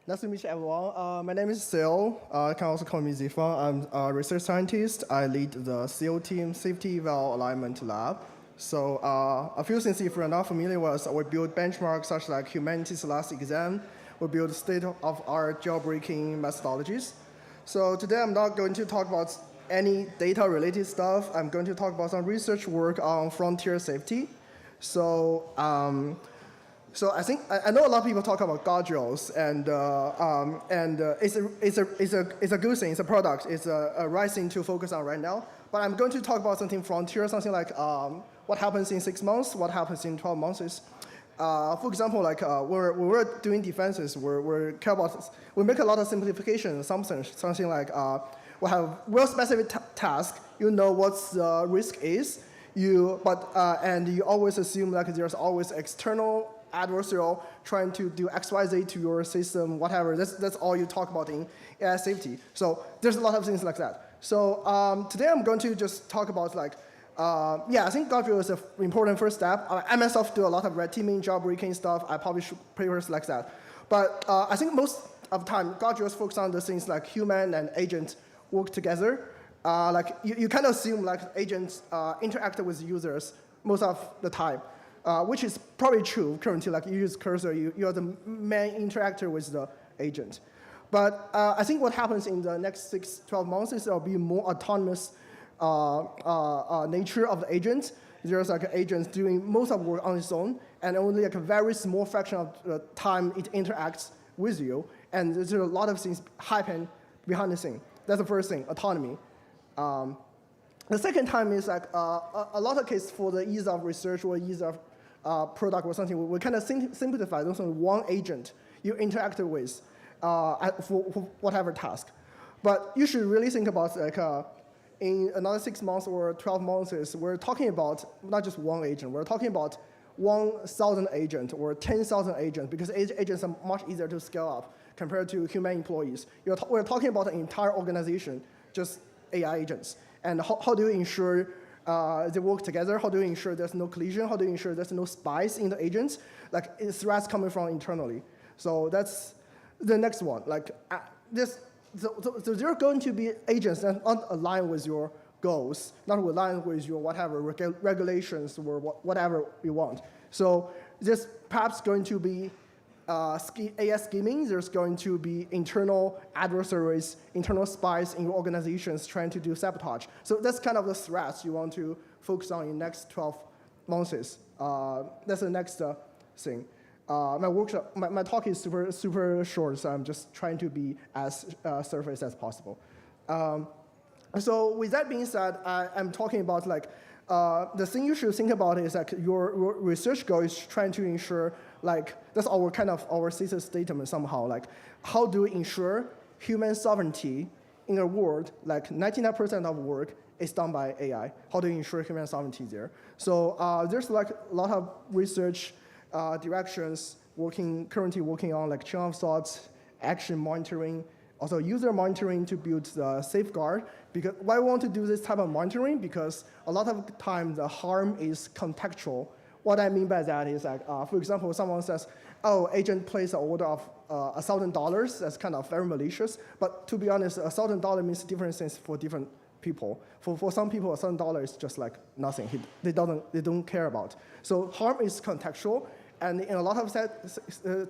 Nice to meet you, everyone. My name is Sil. You can also call me Zifan. I'm a research scientist. I lead the CO team Safety Valve Alignment Lab. So a few things, if you're not familiar with, we build benchmarks such like humanities last exam. We build state-of-art jailbreaking methodologies. So today I'm not going to talk about any data-related stuff. I'm going to talk about some research work on frontier safety. So so I know a lot of people talk about guardrails, and it's a good thing. It's a product. It's a right thing to focus on right now. But I'm going to talk about something frontier, something like what happens in 6 months, what happens in 12 months. For example, like when we're doing defenses, we make a lot of simplification assumptions. Something like we have real specific task. You know what the risk is. And you always assume like there's always external adversarial trying to do XYZ to your system, whatever. That's all you talk about in AI safety. So there's a lot of things like that. So today I'm going to just talk about like, I think guardrail is an important first step. I myself do a lot of red teaming, jailbreaking stuff. I publish papers like that. But I think most of the time, guardrails focus on the things like human and agent work together. Like you kind of assume like agents interact with users most of the time. Which is probably true currently. Like you use cursor, you are the main interactor with the agent. But I think what happens in the next 12 months is there will be more autonomous nature of the agent. There's like agents doing most of the work on its own, and only like a very small fraction of the time it interacts with you. And there's a lot of things happen behind the scene. That's the first thing, autonomy. The second time is like a lot of cases for the ease of research or ease of product or something. We kind of simplify. There's only one agent you interact with for whatever task. But you should really think about like in another 6 months or 12 months, we're talking about not just one agent. We're talking about 1,000 agents or 10,000 agents because agents are much easier to scale up compared to human employees. We're talking about an entire organization, just AI agents. And how do you ensure they work together? How do you ensure there's no collision? How do you ensure there's no spies in the agents? Like threats coming from internally. So that's the next one. Like so there are going to be agents that aren't aligned with your goals, not aligned with your whatever regulations or whatever you want. So there's perhaps going to be AI scheming. There's going to be internal adversaries, internal spies in your organizations trying to do sabotage. So that's kind of the threats you want to focus on in the next 12 months. That's the next thing. My talk is super short, so I'm just trying to be as surface as possible. So with that being said, I'm talking about like the thing you should think about is like your research goal is trying to ensure like that's our kind of our thesis statement somehow. Like how do we ensure human sovereignty in a world like 99% of work is done by AI? How do you ensure human sovereignty there? So there's like a lot of research directions currently working on like chain of thoughts, action monitoring, also user monitoring to build the safeguard. Because why we want to do this type of monitoring? Because a lot of the time the harm is contextual. What I mean by that is like, for example, someone says, oh, agent placed an order of $1,000. That's kind of very malicious. But to be honest, $1,000 means different things for different people. For some people, $1,000 is just like nothing. They don't care about. So harm is contextual. And in a lot of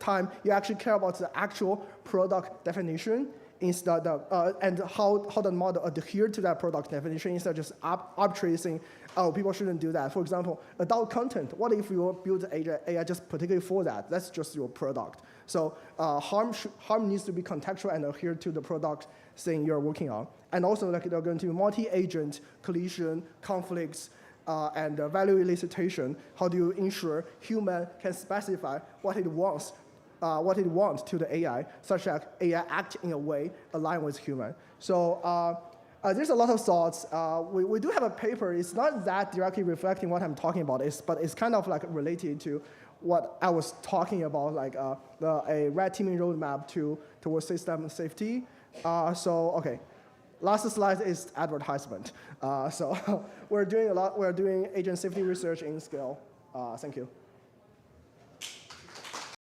time, you actually care about the actual product definition instead of, and how the model adhere to that product definition instead of just arbitrarily saying, oh, people shouldn't do that. For example, adult content. What if you build AI just particularly for that? That's just your product. So harm needs to be contextual and adhere to the product thing you're working on. And also, like there are going to be multi-agent collision, conflicts, and value elicitation. How do you ensure human can specify what it wants to the AI, such that AI act in a way aligned with human. So there's a lot of thoughts. We do have a paper. It's not that directly reflecting what I'm talking about, but it's kind of like related to what I was talking about, like a red teaming roadmap towards system safety. Okay. Last slide is advertisement. So we're doing agent safety research in scale. Thank you.